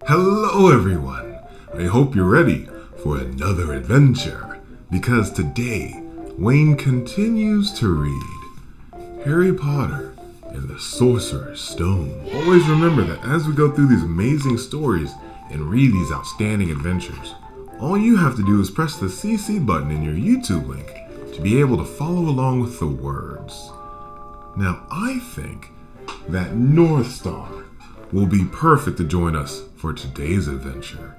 Hello everyone! I hope you're ready for another adventure, because today Wayne continues to read Harry Potter and the Sorcerer's Stone. Always remember that as we go through these amazing stories and read these outstanding adventures, all you have to do is press the CC button in your YouTube link to be able to follow along with the words. Now I think that North Star will be perfect to join us for today's adventure.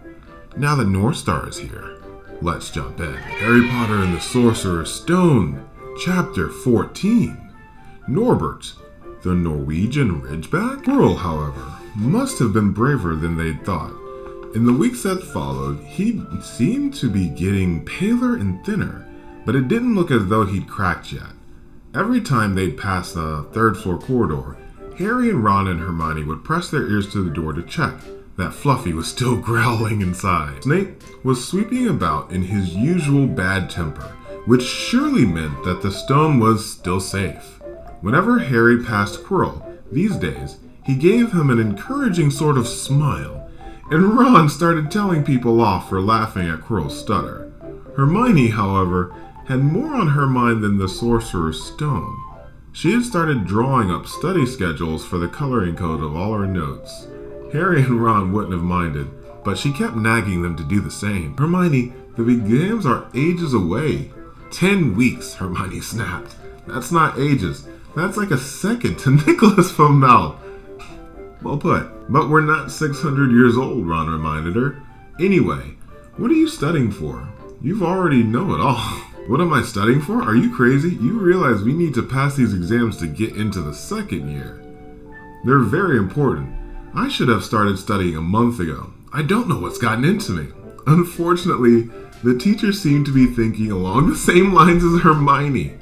Now that North Star is here, let's jump in. Harry Potter and the Sorcerer's Stone, Chapter 14. Norbert, the Norwegian Ridgeback? Quirrell, however, must have been braver than they'd thought. In the weeks that followed, he seemed to be getting paler and thinner, but it didn't look as though he'd cracked yet. Every time they'd pass the third floor corridor, Harry and Ron and Hermione would press their ears to the door to check that Fluffy was still growling inside. Snape was sweeping about in his usual bad temper, which surely meant that the stone was still safe. Whenever Harry passed Quirrell these days, he gave him an encouraging sort of smile, and Ron started telling people off for laughing at Quirrell's stutter. Hermione, however, had more on her mind than the Sorcerer's Stone. She had started drawing up study schedules for the coloring code of all her notes. Harry and Ron wouldn't have minded, but she kept nagging them to do the same. Hermione, the exams are ages away. 10 weeks, Hermione snapped. That's not ages. That's like a second to Nicholas Flamel. Well put. But we're not 600 years old, Ron reminded her. Anyway, what are you studying for? You've already know it all. What am I studying for? Are you crazy? You realize we need to pass these exams to get into the second year. They're very important. I should have started studying a month ago. I don't know what's gotten into me. Unfortunately, the teacher seemed to be thinking along the same lines as Hermione.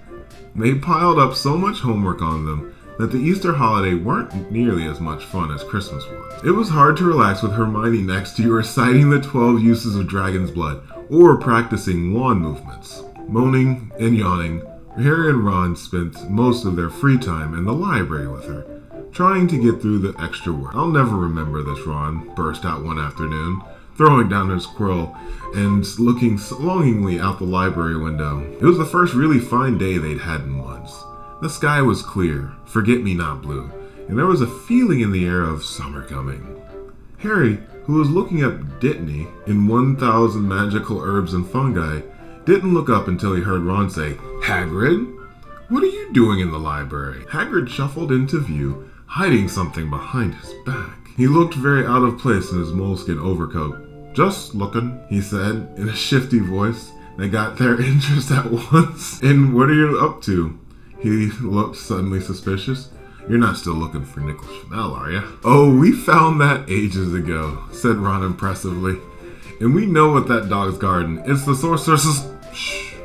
They piled up so much homework on them that the Easter holiday weren't nearly as much fun as Christmas was. It was hard to relax with Hermione next to you reciting the 12 uses of dragon's blood or practicing wand movements. Moaning and yawning, Harry and Ron spent most of their free time in the library with her, trying to get through the extra work. I'll never remember this, Ron burst out one afternoon, throwing down his quill and looking longingly out the library window. It was the first really fine day they'd had in months. The sky was clear, forget-me-not blue, and there was a feeling in the air of summer coming. Harry, who was looking up Dittany in 1000 Magical Herbs and Fungi, didn't look up until he heard Ron say, "Hagrid? What are you doing in the library?" Hagrid shuffled into view, hiding something behind his back. He looked very out of place in his moleskin overcoat. "Just looking," he said in a shifty voice that got their interest at once. "And what are you up to?" He looked suddenly suspicious. "You're not still looking for Nicholas Flamel, are you?" "Oh, we found that ages ago," said Ron impressively. "And we know what that dog's garden. It's the Sorcerer's..." "Shh."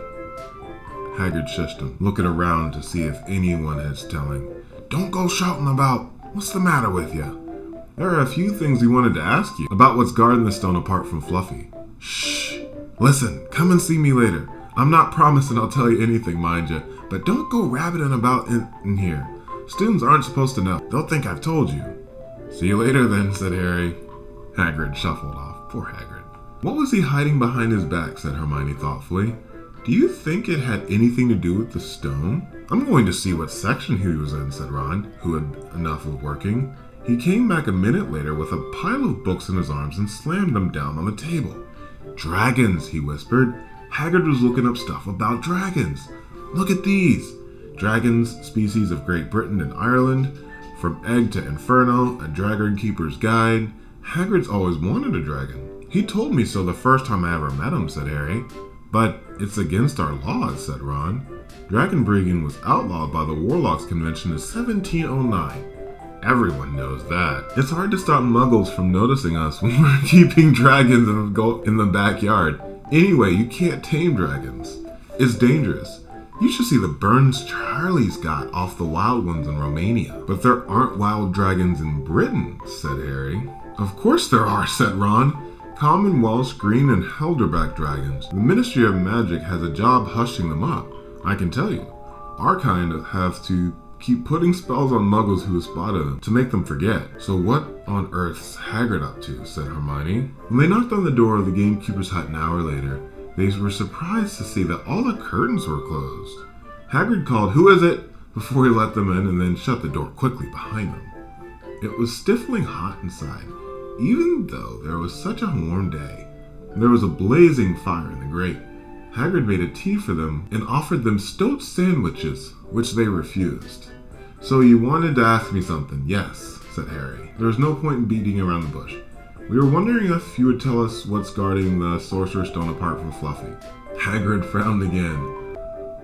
Hagrid shushed him, looking around to see if anyone is telling. "Don't go shouting about. What's the matter with you?" "There are a few things we wanted to ask you about what's guarding the stone apart from Fluffy." "Shh. Listen, come and see me later. I'm not promising I'll tell you anything, mind you, but don't go rabbiting about in here. Students aren't supposed to know. They'll think I've told you." "See you later then," said Harry. Hagrid shuffled off. Poor Hagrid. "What was he hiding behind his back?" said Hermione thoughtfully. "Do you think it had anything to do with the stone?" "I'm going to see what section he was in," said Ron, who had enough of working. He came back a minute later with a pile of books in his arms and slammed them down on the table. "Dragons," he whispered. Hagrid was looking up stuff about dragons. "Look at these. Dragons, species of Great Britain and Ireland, from Egg to Inferno, a Dragon Keeper's Guide." Hagrid's always wanted a dragon. "He told me so the first time I ever met him," said Harry. "But it's against our laws," said Ron. "Dragon breeding was outlawed by the Warlocks Convention in 1709. Everyone knows that. It's hard to stop muggles from noticing us when we're keeping dragons in the backyard. Anyway, you can't tame dragons. It's dangerous. You should see the burns Charlie's got off the wild ones in Romania." "But there aren't wild dragons in Britain," said Harry. "Of course there are," said Ron. "Common, Welsh, green, and Helderback dragons. The Ministry of Magic has a job hushing them up. I can tell you, our kind have to keep putting spells on muggles who spotted them to make them forget. So what on earth's Hagrid up to? Said Hermione. When they knocked on the door of the gamekeeper's hut an hour later, they were surprised to see that all the curtains were closed. Hagrid called, "Who is it?" before he let them in and then shut the door quickly behind them. It was stifling hot inside, even though there was such a warm day. There was a blazing fire in the grate. Hagrid made a tea for them and offered them stoat sandwiches, which they refused. "So you wanted to ask me something?" "Yes," said Harry. There was no point in beating around the bush. "We were wondering if you would tell us what's guarding the Sorcerer's Stone apart from Fluffy." Hagrid frowned again.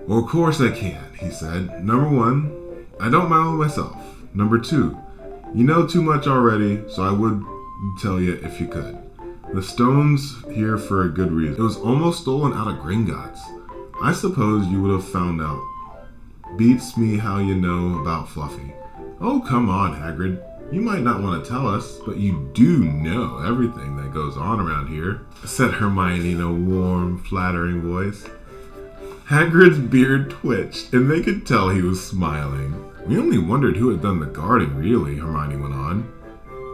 "Well, of course I can," he said. "Number 1, I don't mind myself. Number 2, you know too much already, so I would tell you if you could. The stone's here for a good reason. It was almost stolen out of Gringotts. I suppose you would have found out. Beats me how you know about Fluffy." "Oh, come on, Hagrid. You might not want to tell us, but you do know everything that goes on around here," said Hermione in a warm, flattering voice. Hagrid's beard twitched, and they could tell he was smiling. "We only wondered who had done the guarding, really," Hermione went on.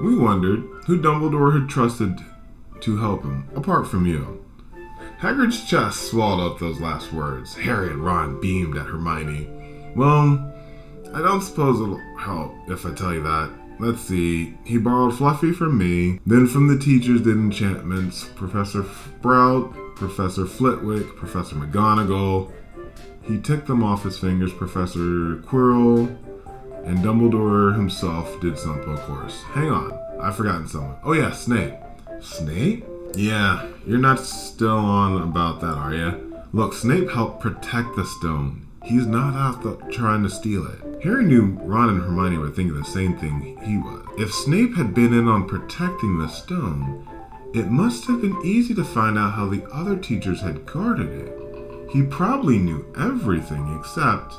"We wondered who Dumbledore had trusted to help him, apart from you." Hagrid's chest swallowed up those last words. Harry and Ron beamed at Hermione. "Well, I don't suppose it'll help if I tell you that. Let's see, he borrowed Fluffy from me, then from the teachers did enchantments, Professor Sprout, Professor Flitwick, Professor McGonagall. He took them off his fingers, Professor Quirrell, and Dumbledore himself did something, of course. Hang on, I've forgotten someone. Oh yeah, Snape." "Snape? Yeah, you're not still on about that, are you? Look, Snape helped protect the stone. He's not out trying to steal it." Harry knew Ron and Hermione were thinking the same thing he was. If Snape had been in on protecting the stone, it must have been easy to find out how the other teachers had guarded it. He probably knew everything except,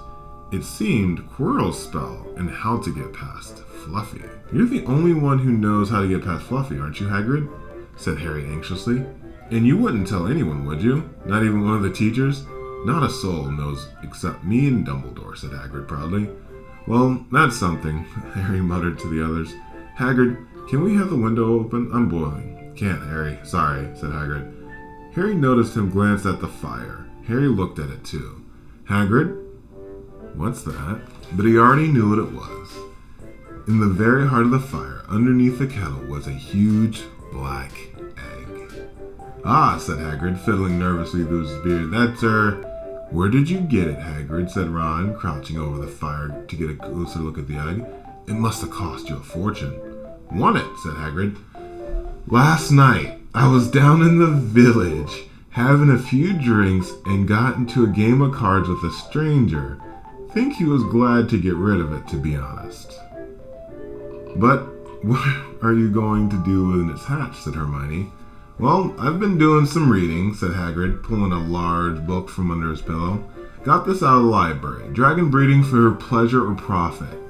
it seemed, Quirrell's spell and how to get past Fluffy. "You're the only one who knows how to get past Fluffy, aren't you, Hagrid?" said Harry anxiously. "And you wouldn't tell anyone, would you? Not even one of the teachers?" "Not a soul knows except me and Dumbledore," said Hagrid proudly. "Well, that's something," Harry muttered to the others. "Hagrid, can we have the window open? I'm boiling." "Can't, Harry. Sorry," said Hagrid. Harry noticed him glance at the fire. Harry looked at it too. "Hagrid? What's that?" But he already knew what it was. In the very heart of the fire, underneath the kettle, was a huge black egg. "Ah," said Hagrid, fiddling nervously through his beard. "That's Where did you get it, Hagrid?" said Ron, crouching over the fire to get a closer look at the egg. "It must have cost you a fortune." "Won it," said Hagrid. "Last night, I was down in the village, having a few drinks, and got into a game of cards with a stranger. Think he was glad to get rid of it, to be honest." "But what are you going to do when it's hatched?" said Hermione. "Well, I've been doing some reading," said Hagrid, pulling a large book from under his pillow. "Got this out of the library. Dragon breeding for pleasure or profit.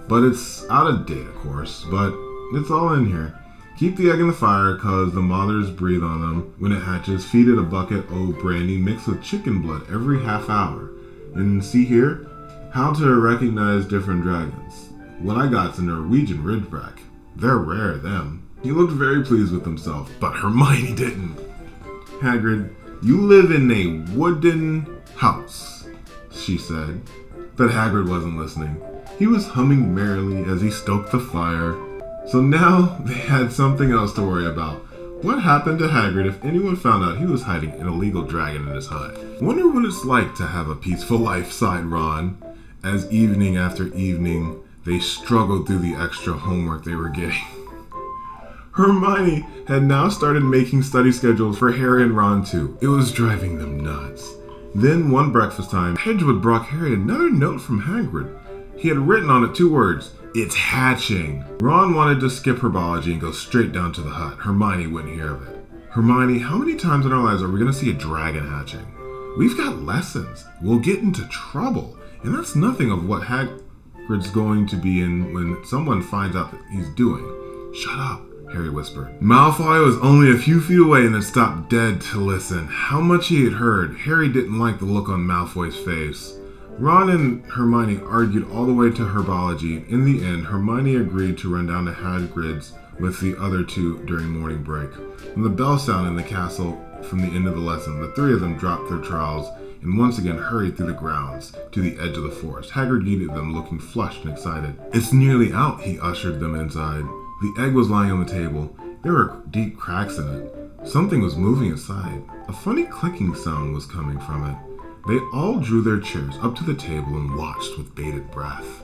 But it's out of date, of course, but it's all in here. Keep the egg in the fire, cause the mothers breathe on them. When it hatches, feed it a bucket of brandy mixed with chicken blood every half hour. And see here, how to recognize different dragons. What I got's a Norwegian Ridgeback. They're rare, them." He looked very pleased with himself, but Hermione didn't. "Hagrid, you live in a wooden house," she said. But Hagrid wasn't listening. He was humming merrily as he stoked the fire. So now they had something else to worry about. What happened to Hagrid if anyone found out he was hiding an illegal dragon in his hut? "Wonder what it's like to have a peaceful life," sighed Ron, as evening after evening they struggled through the extra homework they were getting. Hermione had now started making study schedules for Harry and Ron too. It was driving them nuts. Then one breakfast time, Hedgewood brought Harry another note from Hagrid. He had written on it 2 words, "It's hatching." Ron wanted to skip herbology and go straight down to the hut. Hermione wouldn't hear of it. "Hermione, how many times in our lives are we going to see a dragon hatching? We've got lessons. We'll get into trouble. And that's nothing of what Hagrid's going to be in when someone finds out that he's doing." "Shut up," Harry whispered. Malfoy was only a few feet away and had stopped dead to listen. How much he had heard. Harry didn't like the look on Malfoy's face. Ron and Hermione argued all the way to herbology. In the end, Hermione agreed to run down to Hagrid's with the other two during morning break. When the bell sounded in the castle from the end of the lesson, the three of them dropped their trowels and once again hurried through the grounds to the edge of the forest. Hagrid greeted them, looking flushed and excited. "It's nearly out," he ushered them inside. The egg was lying on the table. There were deep cracks in it. Something was moving inside. A funny clicking sound was coming from it. They all drew their chairs up to the table and watched with bated breath.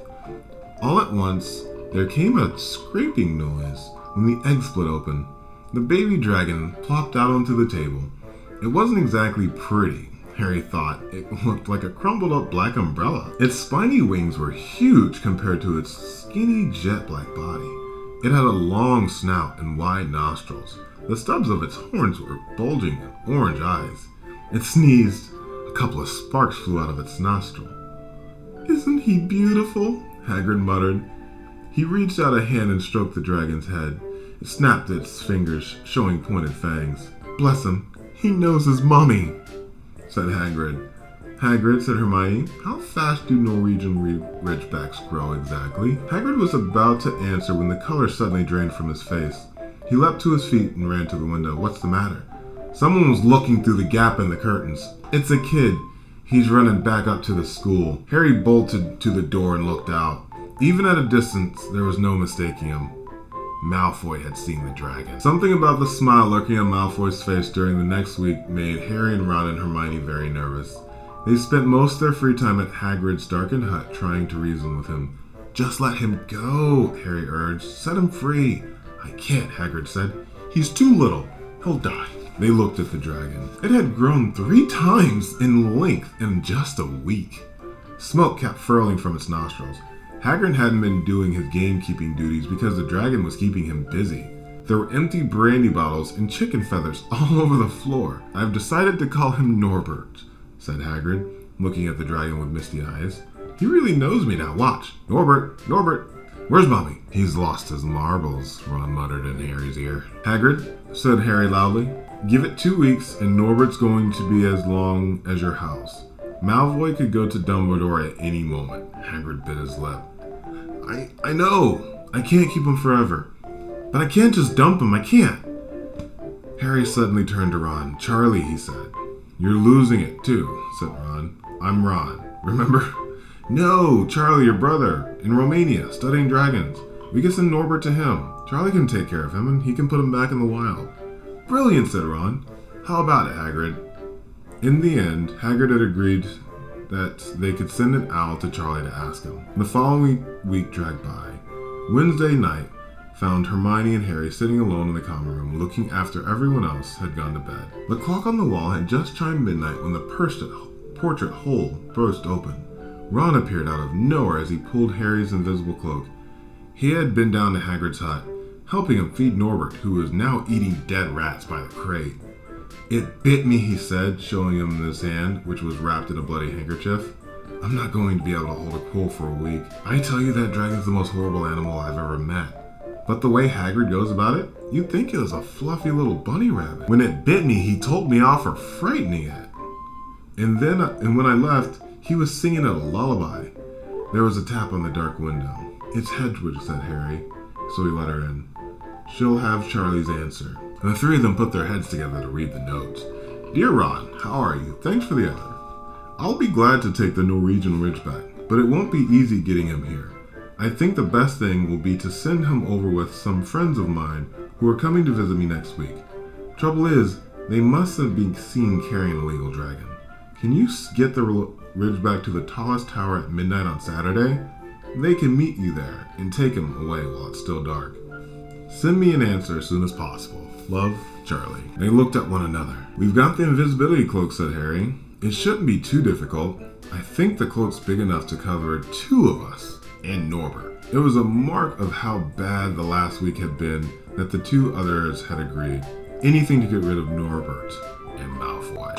All at once, there came a scraping noise when the egg split open. The baby dragon plopped out onto the table. It wasn't exactly pretty, Harry thought. It looked like a crumbled up black umbrella. Its spiny wings were huge compared to its skinny jet black body. It had a long snout and wide nostrils. The stubs of its horns were bulging in orange eyes. It sneezed. A couple of sparks flew out of its nostril. "Isn't he beautiful?" Hagrid muttered. He reached out a hand and stroked the dragon's head. It snapped its fingers, showing pointed fangs. "Bless him, he knows his mummy," said Hagrid. "Hagrid," said Hermione, "how fast do Norwegian Ridgebacks grow exactly?" Hagrid was about to answer when the color suddenly drained from his face. He leapt to his feet and ran to the window. "What's the matter?" Someone was looking through the gap in the curtains. "It's a kid. He's running back up to the school." Harry bolted to the door and looked out. Even at a distance, there was no mistaking him. Malfoy had seen the dragon. Something about the smile lurking on Malfoy's face during the next week made Harry and Ron and Hermione very nervous. They spent most of their free time at Hagrid's darkened hut trying to reason with him. "Just let him go," Harry urged. "Set him free." "I can't," Hagrid said. "He's too little. He'll die." They looked at the dragon. It had grown 3 times in length in just a week. Smoke kept furling from its nostrils. Hagrid hadn't been doing his gamekeeping duties because the dragon was keeping him busy. There were empty brandy bottles and chicken feathers all over the floor. "I've decided to call him Norbert," said Hagrid, looking at the dragon with misty eyes. "He really knows me now. Watch. Norbert, Norbert, where's Mommy?" "He's lost his marbles," Ron muttered in Harry's ear. "Hagrid," said Harry loudly, "give it 2 weeks and Norbert's going to be as long as your house. Malfoy could go to Dumbledore at any moment." Hagrid bit his lip. I know. I can't keep him forever. But I can't just dump him. I can't." Harry suddenly turned to Ron. "Charlie," he said. "You're losing it, too," said Ron. "I'm Ron. Remember?" "No, Charlie, your brother, in Romania, studying dragons. We can send Norbert to him. Charlie can take care of him, and he can put him back in the wild." "Brilliant," said Ron. "How about it, Hagrid?" In the end, Hagrid had agreed that they could send an owl to Charlie to ask him. The following week dragged by. Wednesday night found Hermione and Harry sitting alone in the common room, looking after everyone else had gone to bed. The clock on the wall had just chimed midnight when the portrait hole burst open. Ron appeared out of nowhere as he pulled Harry's invisible cloak. He had been down to Hagrid's hut, helping him feed Norbert, who was now eating dead rats by the crate. "It bit me," he said, showing him his hand, which was wrapped in a bloody handkerchief. "I'm not going to be able to hold a quill for a week. I tell you, that dragon's the most horrible animal I've ever met." But the way Hagrid goes about it, you'd think it was a fluffy little bunny rabbit. "When it bit me, he told me off for frightening it. And when I left, he was singing a lullaby." There was a tap on the dark window. "It's Hedwig," said Harry, so he let her in. "She'll have Charlie's answer." And the 3 of them put their heads together to read the notes. "Dear Ron, how are you? Thanks for the other. I'll be glad to take the Norwegian Ridgeback, but it won't be easy getting him here. I think the best thing will be to send him over with some friends of mine who are coming to visit me next week. Trouble is, they must have been seen carrying a legal dragon. Can you get the Ridgeback to the tallest tower at midnight on Saturday? They can meet you there and take him away while it's still dark. Send me an answer as soon as possible. Love, Charlie." They looked at one another. "We've got the invisibility cloak," said Harry. "It shouldn't be too difficult. I think the cloak's big enough to cover 2 of us and Norbert." It was a mark of how bad the last week had been that the 2 others had agreed. Anything to get rid of Norbert and Malfoy.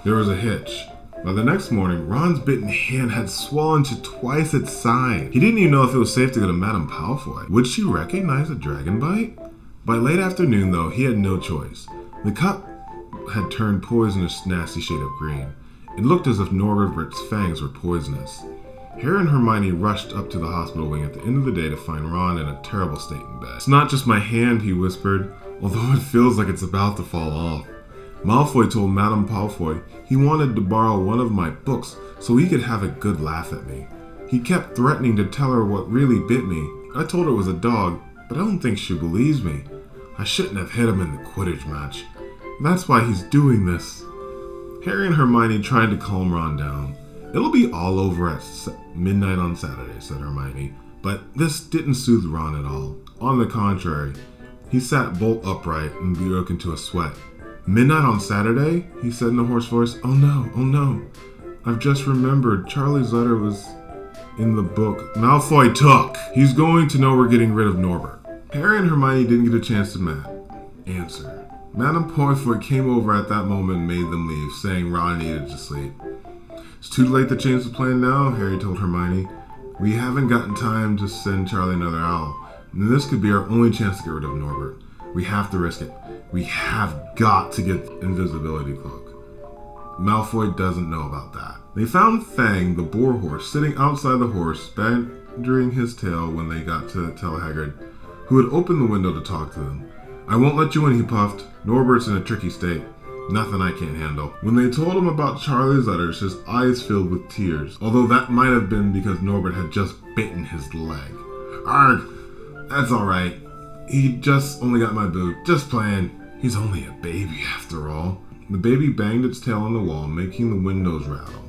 There was a hitch. By the next morning, Ron's bitten hand had swollen to twice its size. He didn't even know if it was safe to go to Madame Malfoy. Would she recognize a dragon bite? By late afternoon, though, he had no choice. The cup had turned poisonous, nasty shade of green. It looked as if Norbert's fangs were poisonous. Harry and Hermione rushed up to the hospital wing at the end of the day to find Ron in a terrible state in bed. "It's not just my hand," he whispered, "although it feels like it's about to fall off." Malfoy told Madame Palfoy he wanted to borrow one of my books so he could have a good laugh at me. He kept threatening to tell her what really bit me. I told her it was a dog, but I don't think she believes me. I shouldn't have hit him in the Quidditch match. That's why he's doing this. Harry and Hermione tried to calm Ron down. "It'll be all over at midnight on Saturday," said Hermione. But this didn't soothe Ron at all. On the contrary, he sat bolt upright and broke into a sweat. "Midnight on Saturday?" he said in a hoarse voice. Oh no. I've just remembered Charlie's letter was in the book Malfoy took. He's going to know we're getting rid of Norbert." Harry and Hermione didn't get a chance to answer. Madame Palfoy came over at that moment and made them leave, saying Ron needed to sleep. "It's too late to change the plan now," Harry told Hermione. "We haven't gotten time to send Charlie another owl, and this could be our only chance to get rid of Norbert. We have to risk it. We have got to get the invisibility cloak." Malfoy doesn't know about that. They found Fang, the boar horse, sitting outside the horse, badgering his tail when they got to tell Hagrid, who had opened the window to talk to them. "I won't let you in," he puffed. "Norbert's in a tricky state. Nothing I can't handle." When they told him about Charlie's letters, his eyes filled with tears, although that might have been because Norbert had just bitten his leg. "Arg, that's all right. He just only got my boot. Just playing. He's only a baby after all." The baby banged its tail on the wall, making the windows rattle.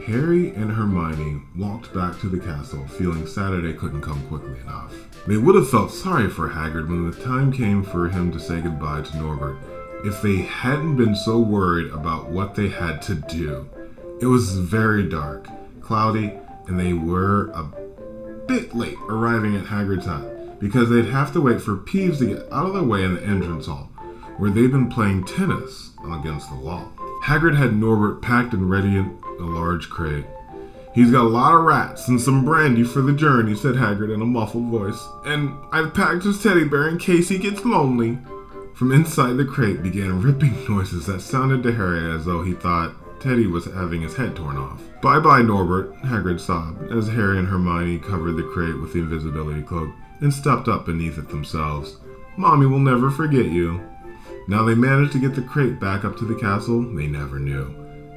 Harry and Hermione walked back to the castle, feeling Saturday couldn't come quickly enough. They would have felt sorry for Hagrid when the time came for him to say goodbye to Norbert, if they hadn't been so worried about what they had to do. It was very dark, cloudy, and they were a bit late arriving at Hagrid's hut, because they'd have to wait for Peeves to get out of their way in the entrance hall, where they'd been playing tennis against the wall. Hagrid had Norbert packed and ready in a large crate. "He's got a lot of rats and some brandy for the journey," said Hagrid in a muffled voice. "And I've packed his teddy bear in case he gets lonely." From inside the crate began ripping noises that sounded to Harry as though he thought Teddy was having his head torn off. "Bye-bye, Norbert," Hagrid sobbed, as Harry and Hermione covered the crate with the invisibility cloak and stepped up beneath it themselves. "Mommy will never forget you." Now they managed to get the crate back up to the castle, they never knew.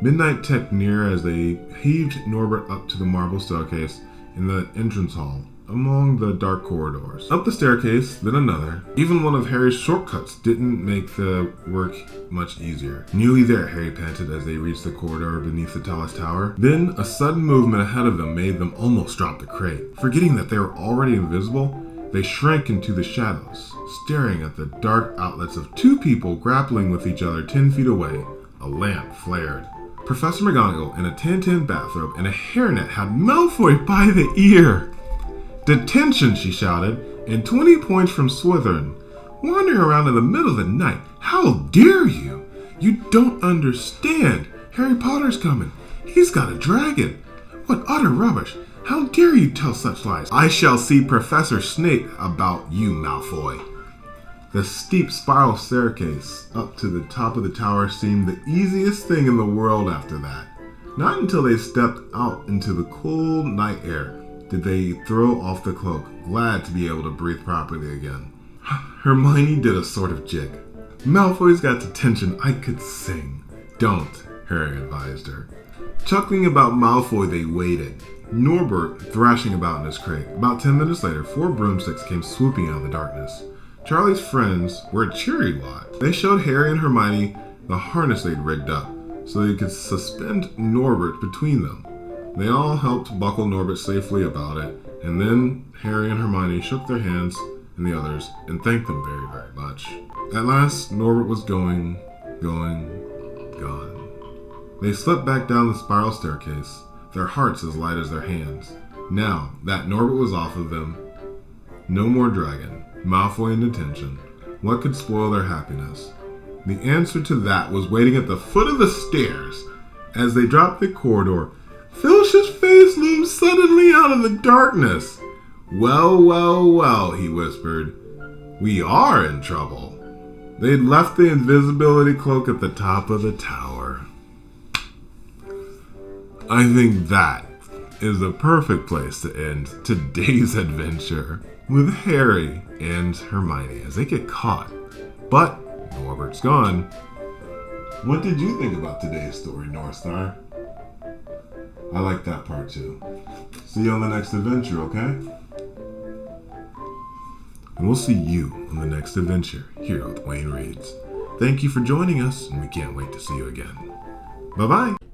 Midnight ticked near as they heaved Norbert up to the marble staircase in the entrance hall, among the dark corridors. Up the staircase, then another. Even one of Harry's shortcuts didn't make the work much easier. Nearly there, Harry panted as they reached the corridor beneath the tallest tower. Then a sudden movement ahead of them made them almost drop the crate. Forgetting that they were already invisible, they shrank into the shadows, staring at the dark outlets of two people grappling with each other 10 feet away. A lamp flared. Professor McGonagall, in a tan bathrobe and a hairnet, had Malfoy by the ear. "Detention," she shouted, "and 20 points from Slytherin. Wandering around in the middle of the night. How dare you? You don't understand. Harry Potter's coming. He's got a dragon. What utter rubbish. How dare you tell such lies? I shall see Professor Snape about you, Malfoy." The steep spiral staircase up to the top of the tower seemed the easiest thing in the world after that. Not until they stepped out into the cool night air did they throw off the cloak, glad to be able to breathe properly again. Hermione did a sort of jig. "Malfoy's got detention, I could sing." "Don't," Harry advised her. Chuckling about Malfoy, they waited. Norbert thrashing about in his crate. About 10 minutes later, 4 broomsticks came swooping out of the darkness. Charlie's friends were a cheery lot. They showed Harry and Hermione the harness they'd rigged up, so they could suspend Norbert between them. They all helped buckle Norbert safely about it, and then Harry and Hermione shook their hands and the others and thanked them very, very much. At last, Norbert was gone. They slipped back down the spiral staircase, their hearts as light as their hands. Now that Norbert was off of them, no more dragon, Malfoy in detention. What could spoil their happiness? The answer to that was waiting at the foot of the stairs. As they dropped the corridor, Filch's face loomed suddenly out of the darkness. Well, he whispered. "We are in trouble." They'd left the invisibility cloak at the top of the tower. I think that is the perfect place to end today's adventure with Harry and Hermione as they get caught. But Norbert's gone. What did you think about today's story, Northstar? I like that part too. See you on the next adventure, okay? And we'll see you on the next adventure here with Wayne Reads. Thank you for joining us, and we can't wait to see you again. Bye-bye.